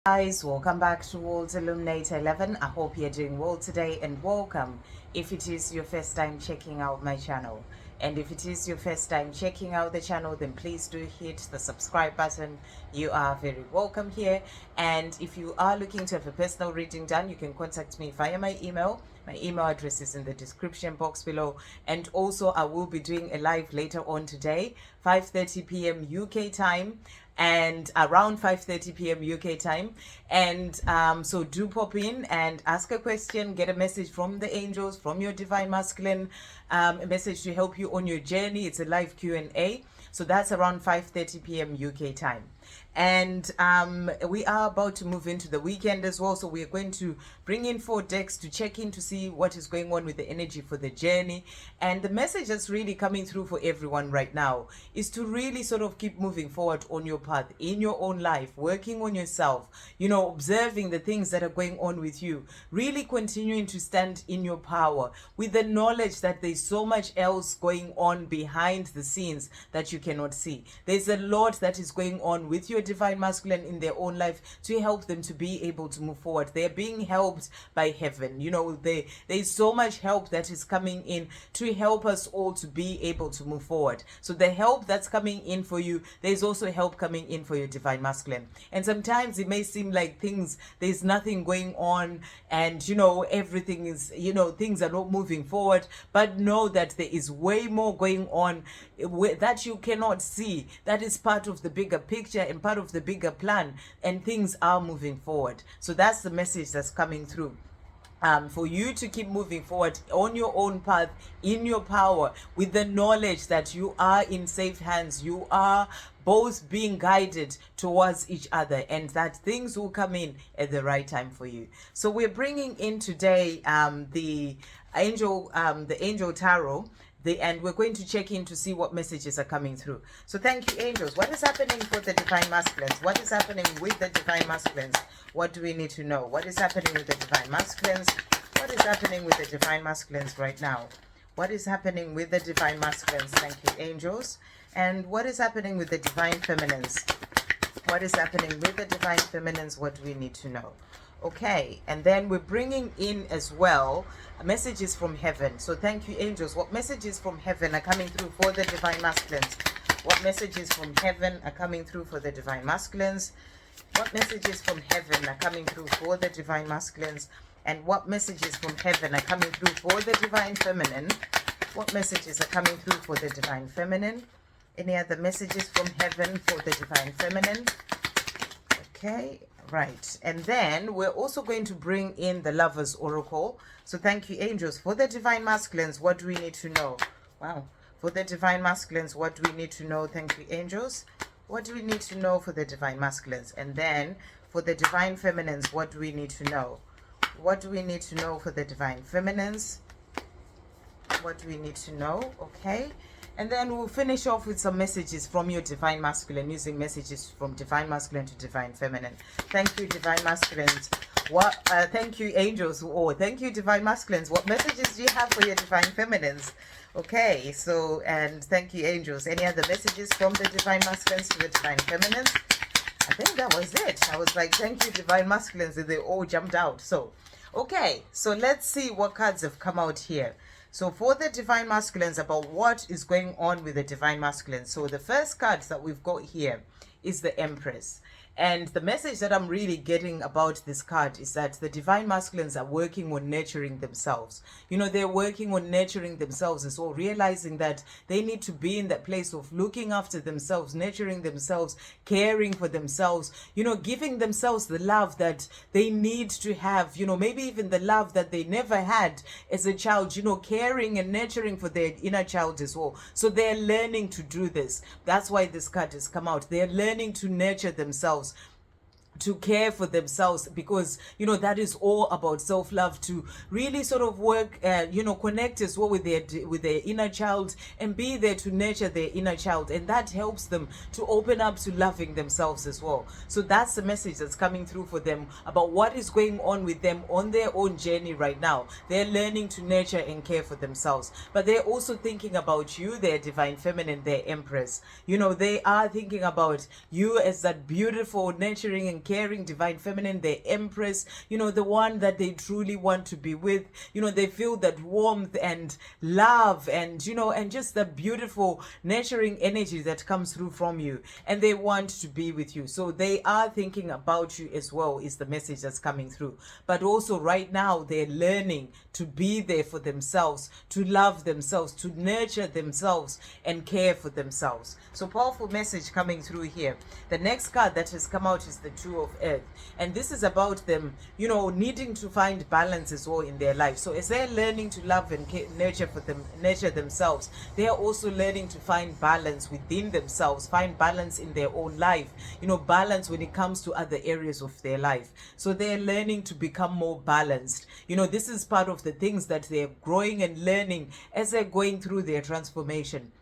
Guys, welcome back to World Illuminator 11. I hope you're doing well today, and welcome if it is your first time checking out my channel. And if it is your first time checking out the channel, then please do hit the subscribe button. You are very welcome here. And if you are looking to have a personal reading done, you can contact me via my email. My email address is in the description box below. And also I will be doing a live later on today, 5:30 p.m. UK time and around 5:30 p.m. UK time. And so do pop in and ask a question, get a message from the angels, from your divine masculine, a message to help you on your journey. It's a live Q&A. So that's around 5:30 p.m. UK time. And we are about to move into the weekend as well, so we're going to bring in 4 decks to check in to see what is going on with the energy for the journey. And the message that's really coming through for everyone right now is to really sort of keep moving forward on your path in your own life, working on yourself, observing the things that are going on with you, really continuing to stand in your power with the knowledge that there's so much else going on behind the scenes that you cannot see. There's a lot that is going on with your divine masculine in their own life to help them to be able to move forward. They're being helped by heaven. There's so much help that is coming in to help us all to be able to move forward. So the help that's coming in for you, there's also help coming in for your divine masculine. And sometimes it may seem like there's nothing going on, and everything is, things are not moving forward, but know that there is way more going on that you cannot see, that is part of the bigger picture and part of the bigger plan, and things are moving forward. So that's the message that's coming through. For you to keep moving forward on your own path, in your power, with the knowledge that you are in safe hands, you are both being guided towards each other, and that things will come in at the right time for you. So we're bringing in today the Angel Tarot. And we're going to check in to see what messages are coming through. So thank you, angels. What is happening for the divine masculines? What is happening with the divine masculines? What do we need to know? What is happening with the divine masculines? What is happening with the divine masculines right now? What is happening with the divine masculines? Thank you, angels. And what is happening with the divine feminines? What is happening with the divine feminines? What do we need to know? Okay, and then we're bringing in as well messages from heaven. So thank you, angels. What messages from heaven are coming through for the divine masculines? What messages from heaven are coming through for the divine masculines? What messages from heaven are coming through for the divine masculines? And what messages from heaven are coming through for the divine feminine? What messages are coming through for the divine feminine? Any other messages from heaven for the divine feminine? Okay, right. And then we're also going to bring in the Lovers Oracle. So thank you, angels. For the divine masculines, what do we need to know? Wow. For the divine masculines, what do we need to know? Thank you, angels. What do we need to know for the divine masculines? And then for the divine feminines, what do we need to know? What do we need to know for the divine feminines? What do we need to know? Okay. And then we'll finish off with some messages from your divine masculine, using messages from divine masculine to divine feminine. Thank you, divine masculines. Thank you, angels. Thank you, divine masculines. What messages do you have for your divine feminines? Okay, so, and thank you, angels. Any other messages from the divine masculines to the divine feminines? I think that was it. I was like, thank you, divine masculines, and they all jumped out. So, okay, so let's see what cards have come out here. So for the divine masculines, about what is going on with the divine masculines. So the first card that we've got here is the Empress. And the message that I'm really getting about this card is that the divine masculines are working on nurturing themselves. They're working on nurturing themselves as well, realizing that they need to be in that place of looking after themselves, nurturing themselves, caring for themselves, giving themselves the love that they need to have, maybe even the love that they never had as a child, caring and nurturing for their inner child as well. So they're learning to do this. That's why this card has come out. They're learning to nurture themselves, to care for themselves, because that is all about self-love, to really sort of work connect as well with their inner child and be there to nurture their inner child, and that helps them to open up to loving themselves as well. So that's the message that's coming through for them about what is going on with them on their own journey right now. They're learning to nurture and care for themselves, but they're also thinking about you, their divine feminine, their Empress. They are thinking about you as that beautiful, nurturing and caring divine feminine, the Empress, you know, the one that they truly want to be with. You know, they feel that warmth and love and, you know, and just the beautiful nurturing energy that comes through from you, and they want to be with you. So they are thinking about you as well, is the message that's coming through. But also right now they're learning to be there for themselves, to love themselves, to nurture themselves and care for themselves. So powerful message coming through here. The next card that has come out is the Two of Earth, and this is about them, you know, needing to find balance as well in their life. So as they're learning to love and nurture themselves, they are also learning to find balance within themselves, find balance in their own life, you know, balance when it comes to other areas of their life. So they're learning to become more balanced. You know, this is part of the things that they're growing and learning as they're going through their transformation.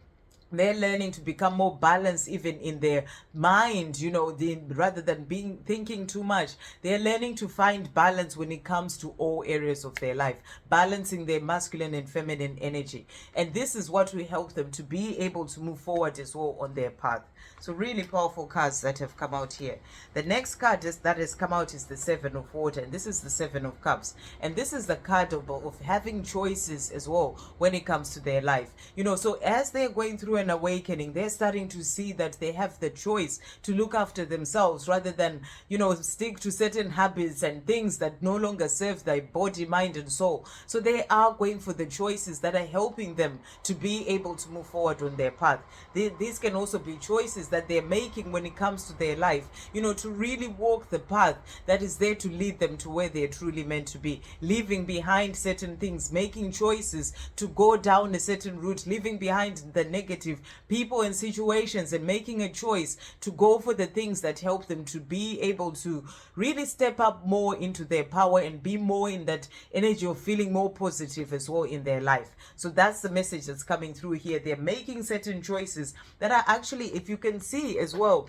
They're learning to become more balanced even in their mind, you know, rather than thinking too much. They're learning to find balance when it comes to all areas of their life, balancing their masculine and feminine energy. And this is what will help them to be able to move forward as well on their path. So really powerful cards that have come out here. The next card that has come out is the Seven of Water, and this is the Seven of Cups. And this is the card of having choices as well when it comes to their life. You know, so as they're going through an awakening, they're starting to see that they have the choice to look after themselves rather than, you know, stick to certain habits and things that no longer serve their body, mind and soul. So they are going for the choices that are helping them to be able to move forward on their path. These can also be choices that they're making when it comes to their life, you know, to really walk the path that is there to lead them to where they're truly meant to be, leaving behind certain things, making choices to go down a certain route, leaving behind the negative people and situations, and making a choice to go for the things that help them to be able to really step up more into their power and be more in that energy of feeling more positive as well in their life. So that's the message that's coming through here. They're making certain choices that are actually, if you can see as well,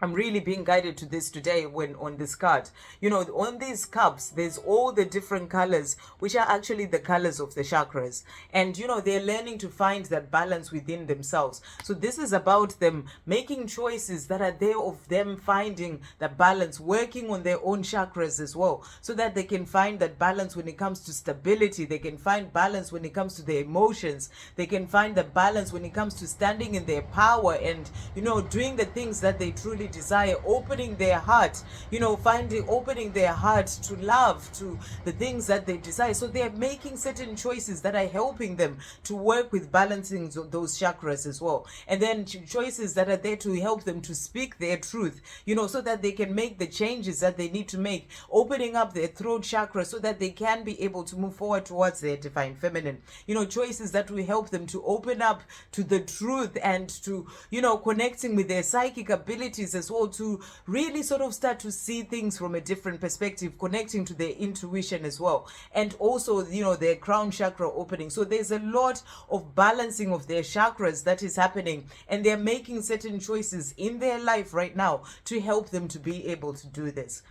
I'm really being guided to this today when on this card. You know, on these cups, there's all the different colors, which are actually the colors of the chakras. And, you know, they're learning to find that balance within themselves. So this is about them making choices that are there of them finding the balance, working on their own chakras as well, so that they can find that balance when it comes to stability. They can find balance when it comes to their emotions. They can find the balance when it comes to standing in their power and, you know, doing the things that they truly desire, opening their heart, you know, opening their heart to love, to the things that they desire. So they're making certain choices that are helping them to work with balancing those chakras as well. And then choices that are there to help them to speak their truth, you know, so that they can make the changes that they need to make, opening up their throat chakra so that they can be able to move forward towards their divine feminine. You know, choices that will help them to open up to the truth and to, you know, connecting with their psychic abilities as well, to really sort of start to see things from a different perspective, connecting to their intuition as well, and also, you know, their crown chakra opening. So there's a lot of balancing of their chakras that is happening, and they're making certain choices in their life right now to help them to be able to do this.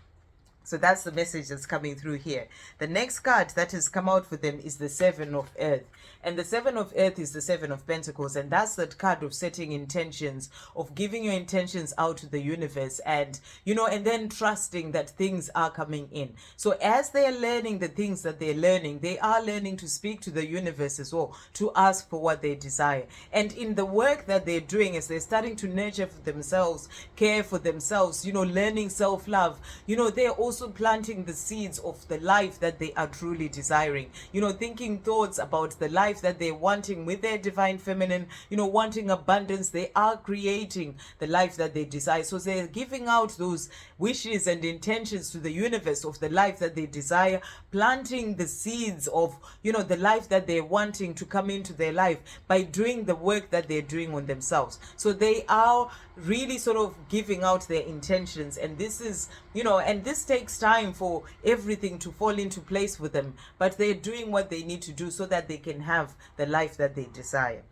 So that's the message that's coming through here. The next card that has come out for them is the Seven of Earth. And the Seven of Earth is the Seven of Pentacles. And that's that card of setting intentions, of giving your intentions out to the universe and, you know, and then trusting that things are coming in. So as they're learning the things that they're learning, they are learning to speak to the universe as well, to ask for what they desire. And in the work that they're doing, as they're starting to nurture for themselves, care for themselves, you know, learning self-love, you know, they're also planting the seeds of the life that they are truly desiring, you know, thinking thoughts about the life that they're wanting with their divine feminine, you know, wanting abundance. They are creating the life that they desire. So they're giving out those wishes and intentions to the universe of the life that they desire, planting the seeds of, you know, the life that they're wanting to come into their life by doing the work that they're doing on themselves. So they are really sort of giving out their intentions, and this is, you know, and this takes time for everything to fall into place for them, but they're doing what they need to do so that they can have the life that they desire.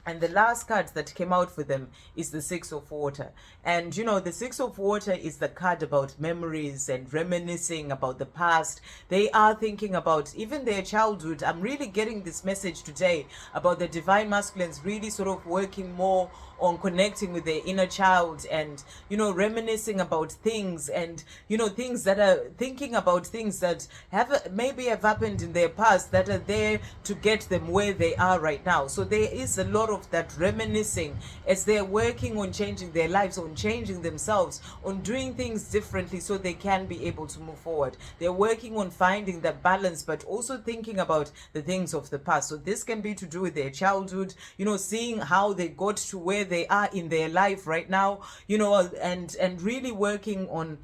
And the last card that came out for them is the Six of Water. And the Six of Water is the card about memories and reminiscing about the past. They are thinking about even their childhood. I'm really getting this message today about the divine masculines really sort of working more on connecting with their inner child, and reminiscing about things, and things that are thinking about things that maybe have happened in their past that are there to get them where they are right now. So there is a lot of that reminiscing as they're working on changing their lives, on changing themselves, on doing things differently so they can be able to move forward. They're working on finding that balance, but also thinking about the things of the past. So this can be to do with their childhood, seeing how they got to where they are in their life right now, and really working on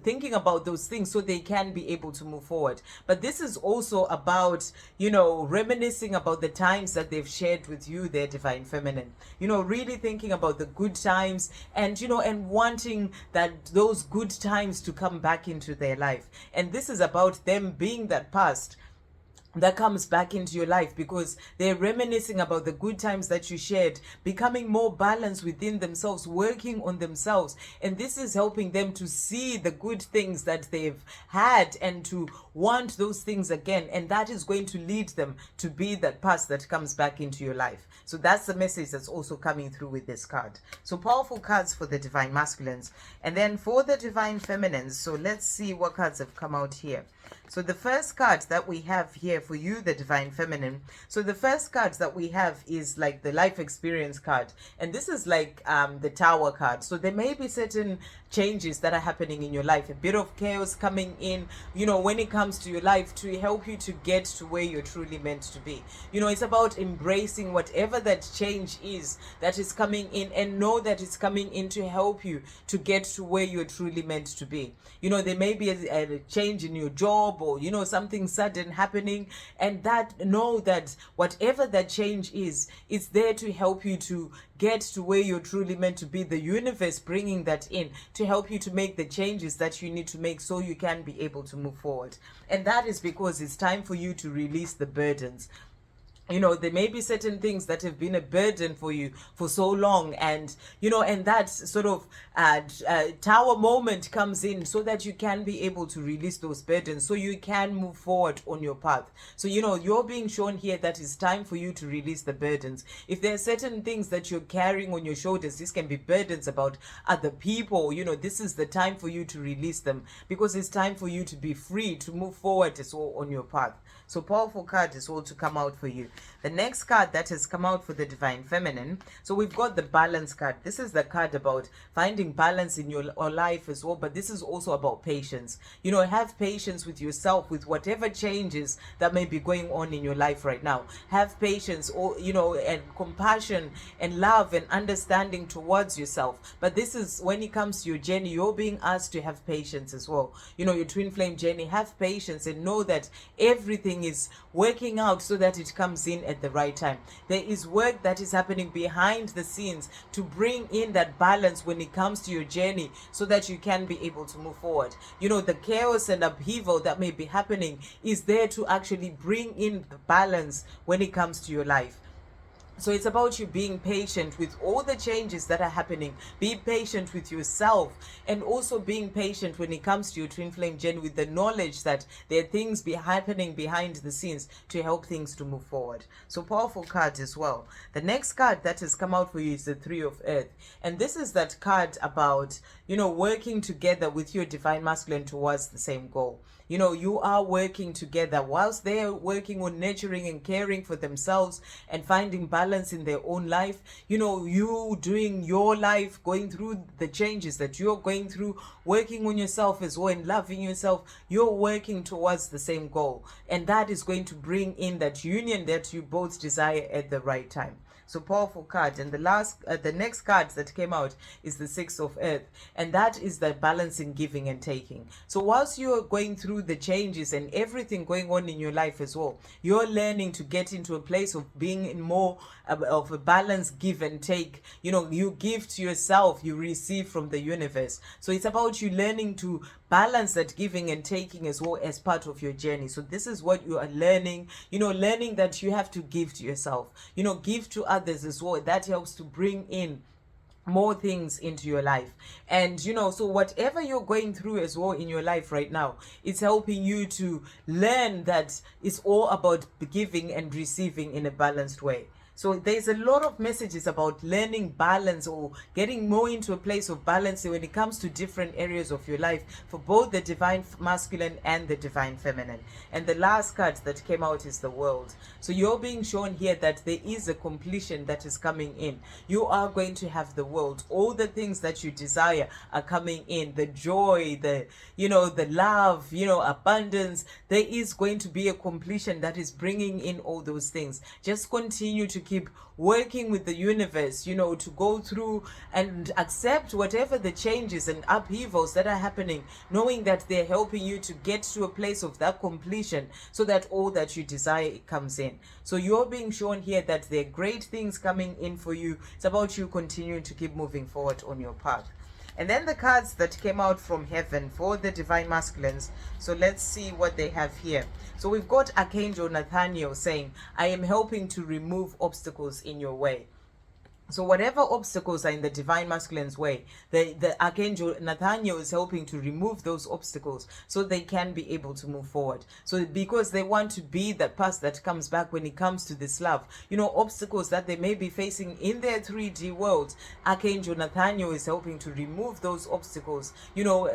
thinking about those things so they can be able to move forward. But this is also about reminiscing about the times that they've shared with you, their divine feminine, really thinking about the good times, and and wanting that those good times to come back into their life. And this is about them being that past that comes back into your life, because they're reminiscing about the good times that you shared, becoming more balanced within themselves, working on themselves. And this is helping them to see the good things that they've had and to want those things again. And that is going to lead them to be that past that comes back into your life. So that's the message that's also coming through with this card. So powerful cards for the divine masculines. And then for the divine feminines, so let's see what cards have come out here. So the first card that we have here for you, the divine feminine, so the first card that we have is like the life experience card, and this is like the Tower card. So there may be certain changes that are happening in your life, a bit of chaos coming in, when it comes to your life, to help you to get to where you're truly meant to be. It's about embracing whatever that change is that is coming in, and know that it's coming in to help you to get to where you're truly meant to be. There may be a change in your job, or something sudden happening, and know that whatever that change is, it's there to help you to get to where you're truly meant to be. The universe bringing that in to help you to make the changes that you need to make so you can be able to move forward. And that is because it's time for you to release the burdens. There may be certain things that have been a burden for you for so long, and and that sort of Tower moment comes in so that you can be able to release those burdens, so you can move forward on your path. So you're being shown here that it's time for you to release the burdens. If there are certain things that you're carrying on your shoulders, this can be burdens about other people, this is the time for you to release them, because it's time for you to be free to move forward as well on your path. So powerful card is all to come out for you. The next card that has come out for the divine feminine, so we've got the balance card. This is the card about finding balance in your life as well, but this is also about patience. Have patience with yourself, with whatever changes that may be going on in your life right now. Have patience, or and compassion and love and understanding towards yourself. But this is when it comes to your journey, you're being asked to have patience as well. Your twin flame journey, have patience and know that everything is working out so that it comes in at the right time. There is work that is happening behind the scenes to bring in that balance when it comes to your journey, so that you can be able to move forward. The chaos and upheaval that may be happening is there to actually bring in the balance when it comes to your life. So it's about you being patient with all the changes that are happening. Be patient with yourself, and also being patient when it comes to your twin flame journey, with the knowledge that there are things happening behind the scenes to help things to move forward. So powerful card as well. The next card that has come out for you is the Three of Earth. And this is that card about, working together with your divine masculine towards the same goal. You are working together whilst they're working on nurturing and caring for themselves and finding balance in their own life. You doing your life, going through the changes that you're going through, working on yourself as well and loving yourself. You're working towards the same goal, and that is going to bring in that union that you both desire at the right time. So powerful card. And the next card that came out is the Six of Earth, and that is the balancing, giving and taking. So whilst you're going through the changes and everything going on in your life as well, you're learning to get into a place of being in more of a balance, give and take. You give to yourself, you receive from the universe. So it's about you learning to balance that giving and taking as well as part of your journey. So this is what you are learning, learning that you have to give to yourself, give to others as well. That helps to bring in more things into your life. And so whatever you're going through as well in your life right now, it's helping you to learn that it's all about giving and receiving in a balanced way. So there's a lot of messages about learning balance or getting more into a place of balance when it comes to different areas of your life for both the divine masculine and the divine feminine. And the last card that came out is the World. So you're being shown here that there is a completion that is coming in. You are going to have the world. All the things that you desire are coming in. The joy, the love, abundance. There is going to be a completion that is bringing in all those things. Just continue to keep working with the universe, to go through and accept whatever the changes and upheavals that are happening, knowing that they're helping you to get to a place of that completion so that all that you desire comes in. So you're being shown here that there are great things coming in for you. It's about you continuing to keep moving forward on your path. And then the cards that came out from heaven for the divine masculines. So let's see what they have here. So we've got Archangel Nathaniel saying, I am helping to remove obstacles in your way. So whatever obstacles are in the divine masculine's way, the Archangel Nathaniel is helping to remove those obstacles so they can be able to move forward. So because they want to be that path that comes back when it comes to this love, obstacles that they may be facing in their 3D world, Archangel Nathaniel is helping to remove those obstacles,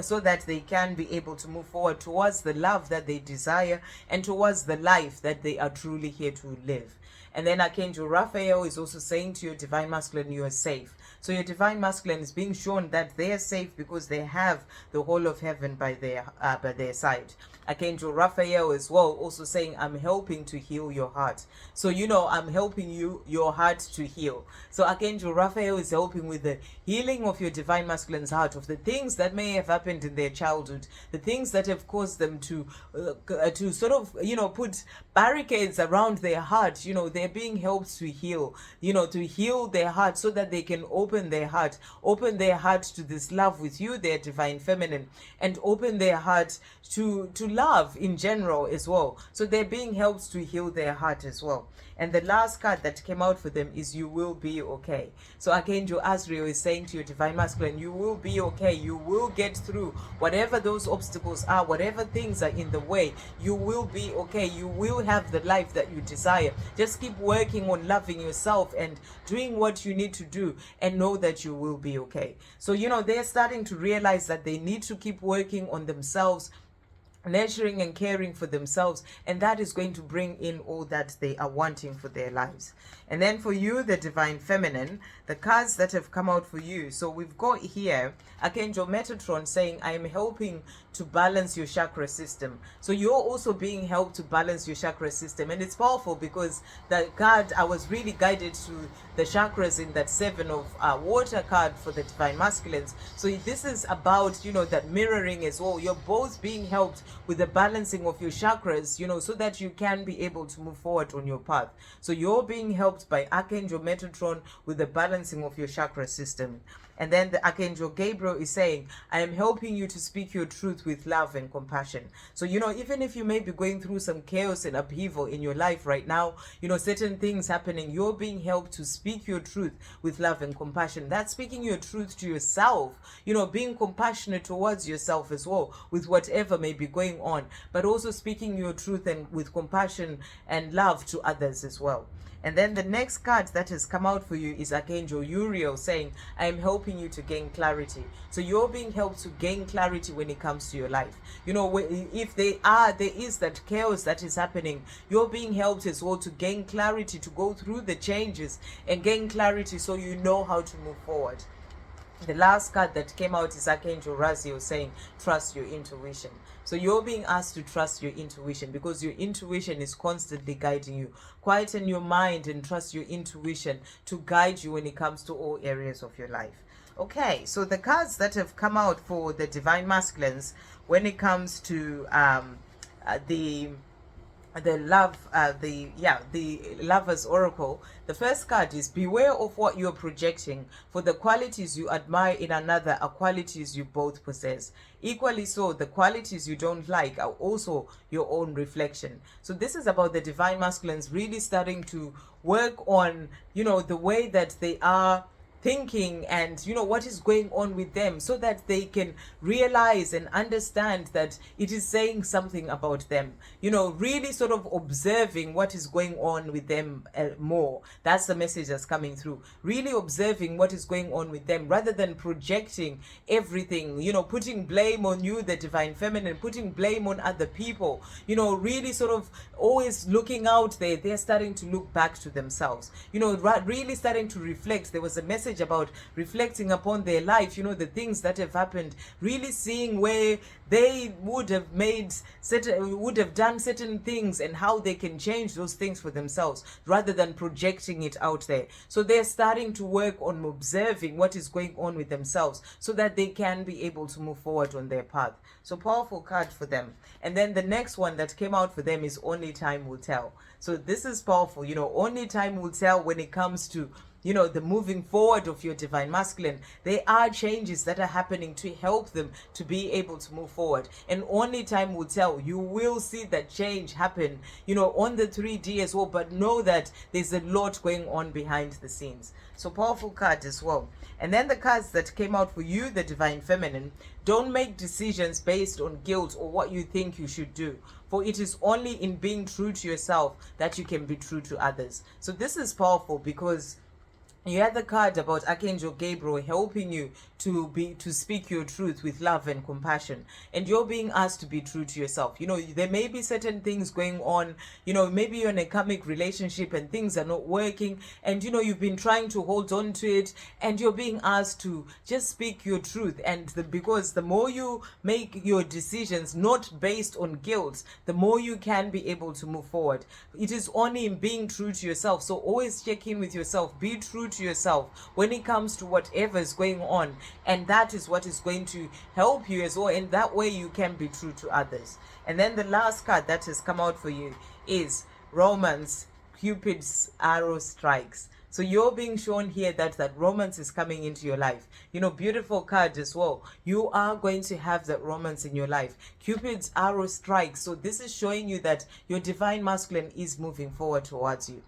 so that they can be able to move forward towards the love that they desire and towards the life that they are truly here to live. And then Archangel Raphael is also saying to your divine masculine, you are safe. So your divine masculine is being shown that they are safe because they have the whole of heaven by their side. Archangel Raphael as well also saying, I'm helping to heal your heart. So I'm helping your heart to heal. So Archangel Raphael is helping with the healing of your divine masculine's heart, of the things that may have happened in their childhood, the things that have caused them to sort of put barricades around their heart. They're being helped to heal, to heal their heart so that they can open their heart to this love with you, their divine feminine, and open their heart to love in general as well. So they're being helped to heal their heart as well. And the last card that came out for them is you will be okay. So Archangel Azrael is saying to your divine masculine, you will be okay. You will get through whatever those obstacles are, whatever things are in the way. You will be okay. You will have the life that you desire. Just keep working on loving yourself and doing what you need to do, and know that you will be okay. So they're starting to realize that they need to keep working on themselves, nurturing and caring for themselves, and that is going to bring in all that they are wanting for their lives. And then for you, the divine feminine, the cards that have come out for you. So we've got here Archangel Metatron saying, I am helping to balance your chakra system. So you're also being helped to balance your chakra system. And it's powerful because that card, I was really guided to the chakras in that 7 of water card for the divine masculines. So this is about, that mirroring as well. You're both being helped with the balancing of your chakras, so that you can be able to move forward on your path. So you're being helped by Archangel Metatron with the balancing of your chakra system. And then the Archangel Gabriel is saying, I am helping you to speak your truth with love and compassion. So, even if you may be going through some chaos and upheaval in your life right now, certain things happening, you're being helped to speak your truth with love and compassion. That's speaking your truth to yourself, being compassionate towards yourself as well with whatever may be going on, but also speaking your truth and with compassion and love to others as well. And then the next card that has come out for you is Archangel Uriel saying, I am helping you to gain clarity. So you're being helped to gain clarity when it comes to your life. If there is that chaos that is happening, you're being helped as well to gain clarity, to go through the changes and gain clarity so you know how to move forward. The last card that came out is Archangel Raphael saying, trust your intuition. So you're being asked to trust your intuition because your intuition is constantly guiding you. Quieten your mind and trust your intuition to guide you when it comes to all areas of your life. Okay, so the cards that have come out for the divine masculines when it comes to the the Lover's Oracle. The first card is beware of what you're projecting, for the qualities you admire in another are qualities you both possess. Equally so, the qualities you don't like are also your own reflection. So this is about the divine masculines really starting to work on, the way that they are thinking, and what is going on with them, so that they can realize and understand that it is saying something about them, really sort of observing what is going on with them more. That's the message that's coming through. Really observing what is going on with them rather than projecting everything, putting blame on you, the divine feminine, putting blame on other people, really sort of always looking out there. They're starting to look back to themselves, really starting to reflect. There was a message about reflecting upon their life, the things that have happened, really seeing where they would have done certain things and how they can change those things for themselves rather than projecting it out there. So they're starting to work on observing what is going on with themselves so that they can be able to move forward on their path. So powerful card for them. And then the next one that came out for them is only time will tell. So this is powerful. Only time will tell when it comes to the moving forward of your divine masculine. There are changes that are happening to help them to be able to move forward, and only time will tell. You will see that change happen on the 3D as well, but know that there's a lot going on behind the scenes. So powerful card as well. And then the cards that came out for you, the divine feminine: don't make decisions based on guilt or what you think you should do, for it is only in being true to yourself that you can be true to others. So this is powerful because you had the card about Archangel Gabriel helping you to speak your truth with love and compassion, and you're being asked to be true to yourself. There may be certain things going on, maybe you're in a karmic relationship and things are not working, and you've been trying to hold on to it, and you're being asked to just speak your truth. And because the more you make your decisions not based on guilt, the more you can be able to move forward. It is only in being true to yourself. So always check in with yourself, be true to yourself when it comes to whatever is going on, and that is what is going to help you as well, and that way you can be true to others. And then the last card that has come out for you is romance, Cupid's arrow strikes. So you're being shown here that romance is coming into your life. Beautiful card as well. You are going to have that romance in your life. Cupid's arrow strikes. So this is showing you that your divine masculine is moving forward towards you.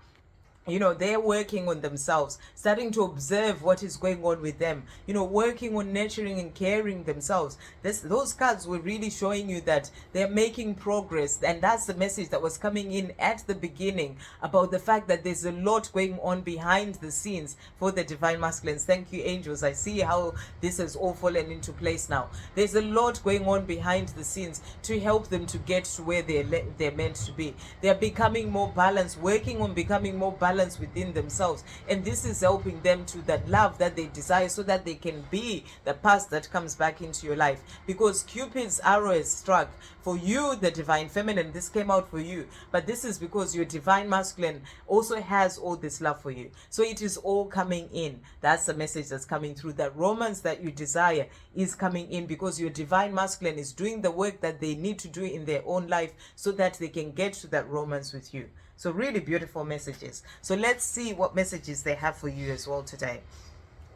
They're working on themselves, starting to observe what is going on with them, working on nurturing and caring themselves. Those cards were really showing you that they're making progress. And that's the message that was coming in at the beginning about the fact that there's a lot going on behind the scenes for the divine masculines. Thank you, angels. I see how this has all fallen into place now. There's a lot going on behind the scenes to help them to get to where they're meant to be. They're becoming more balanced, working on becoming more balanced within themselves, and this is helping them to that love that they desire, so that they can be the past that comes back into your life. Because Cupid's arrow is struck for you, the divine feminine. This came out for you, but this is because your divine masculine also has all this love for you. So it is all coming in. That's the message that's coming through. That romance that you desire is coming in because your divine masculine is doing the work that they need to do in their own life so that they can get to that romance with you. So really beautiful messages. So let's see what messages they have for you as well today.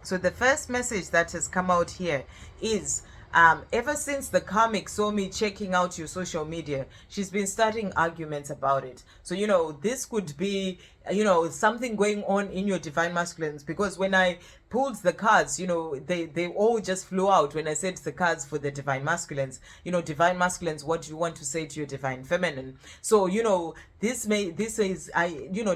So the first message that has come out here is, ever since the karmic saw me checking out your social media, she's been starting arguments about it. So, this could be, something going on in your divine masculines, because when I pulled the cards, they all just flew out when I said the cards for the divine masculines. Divine masculines, what do you want to say to your divine feminine? So, this is,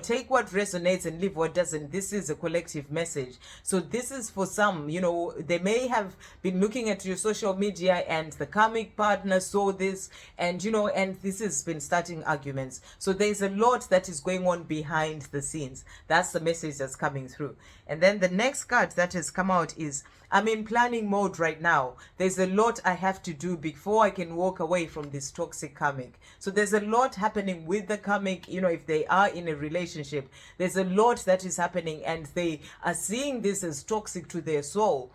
take what resonates and leave what doesn't. This is a collective message. So this is for some, they may have been looking at your social media and the karmic partner saw this, and, and this has been starting arguments. So there's a lot that is going on behind the scenes. That's the message that's coming through. And then the next card that has come out is, I'm in planning mode right now. There's a lot I have to do before I can walk away from this toxic karmic. So there's a lot happening with the karmic, if they are in a relationship, there's a lot that is happening, and they are seeing this as toxic to their soul.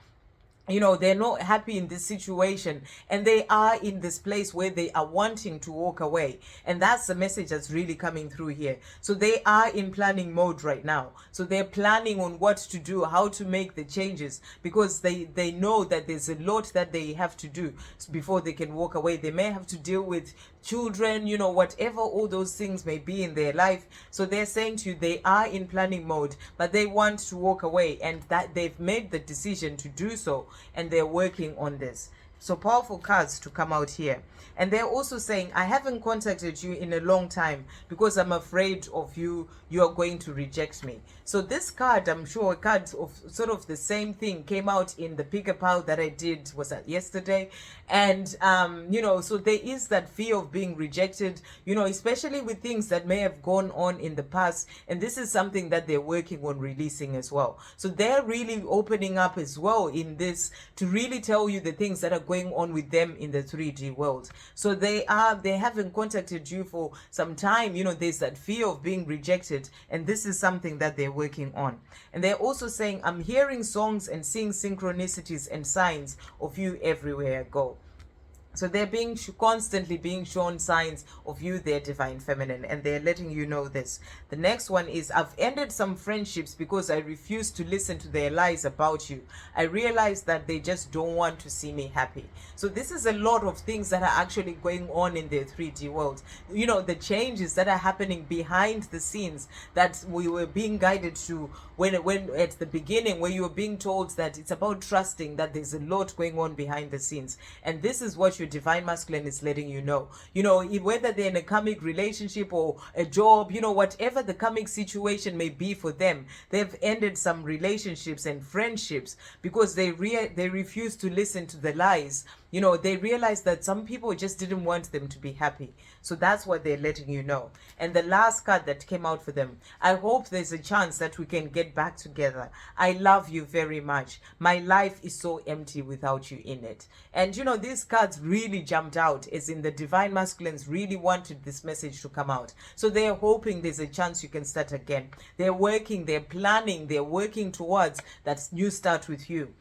you know, they're not happy in this situation, and they are in this place where they are wanting to walk away. And that's the message that's really coming through here. So they are in planning mode right now. So they're planning on what to do, how to make the changes, because they know that there's a lot that they have to do before they can walk away. They may have to deal with children, you know, whatever all those things may be in their life. So they're saying to you, they are in planning mode, but they want to walk away, and that they've made the decision to do so, and they're working on this. So powerful cards to come out here. And they're also saying, I haven't contacted you in a long time because I'm afraid of you are going to reject me. So this card, I'm sure a card of sort of the same thing came out in the pick a pile that I did, was that yesterday? And you know, so there is that fear of being rejected, you know, especially with things that may have gone on in the past. And this is something that they're working on releasing as well. So they're really opening up as well in this to really tell you the things that are going on with them in the 3D world. So they haven't contacted you for some time. You know, there's that fear of being rejected, and this is something that they're working on. And they're also saying, I'm hearing songs and seeing synchronicities and signs of you everywhere I go. So they're constantly being shown signs of you, their divine feminine, and they're letting you know this. The next one is, I've ended some friendships because I refuse to listen to their lies about you. I realize that they just don't want to see me happy. So this is a lot of things that are actually going on in their 3D world. You know, the changes that are happening behind the scenes that we were being guided to when at the beginning, where you were being told that it's about trusting, that there's a lot going on behind the scenes. And this is what your divine masculine is letting you know. You know, whether they're in a karmic relationship or a job, you know, whatever the karmic situation may be for them, they've ended some relationships and friendships because they refuse to listen to the lies. You know, they realize that some people just didn't want them to be happy. So that's what they're letting you know. And the last card that came out for them, I hope there's a chance that we can get back together. I love you very much. My life is so empty without you in it. And you know, these cards really jumped out, as in the divine masculines really wanted this message to come out. So they're hoping there's a chance you can start again. They're working, they're planning, they're working towards that new start with you.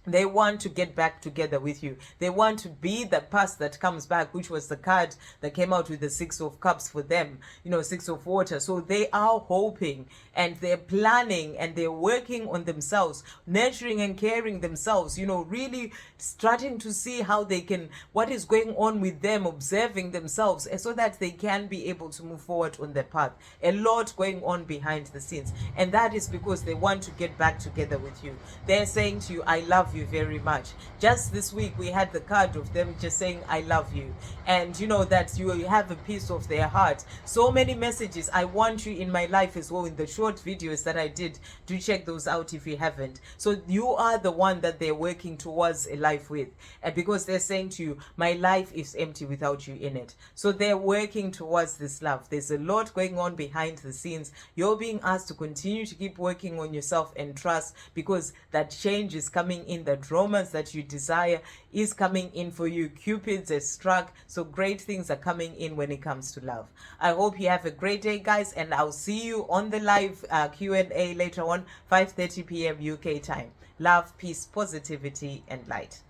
They want to get back together with you. They want to be the past that comes back, which was the card that came out with the 6 of Cups for them, you know, 6 of Water. So they are hoping, and they're planning, and they're working on themselves, nurturing and caring themselves, you know, really starting to see how they can, what is going on with them, observing themselves, so that they can be able to move forward on their path. A lot going on behind the scenes. And that is because they want to get back together with you. They're saying to you, I love you very much. Just this week we had the card of them just saying I love you, and you know that you have a piece of their heart. So many messages, I want you in my life as well, in the short videos that I did. Do check those out if you haven't. So you are the one that they're working towards a life with, and because they're saying to you, my life is empty without you in it. So they're working towards this love. There's a lot going on behind the scenes. You're being asked to continue to keep working on yourself and trust, because that change is coming in. That romance that you desire is coming in for you. Cupids has struck, so great things are coming in when it comes to love. I hope you have a great day, guys, and I'll see you on the live Q&A later on, 5:30 p.m. UK time. Love, peace, positivity, and light.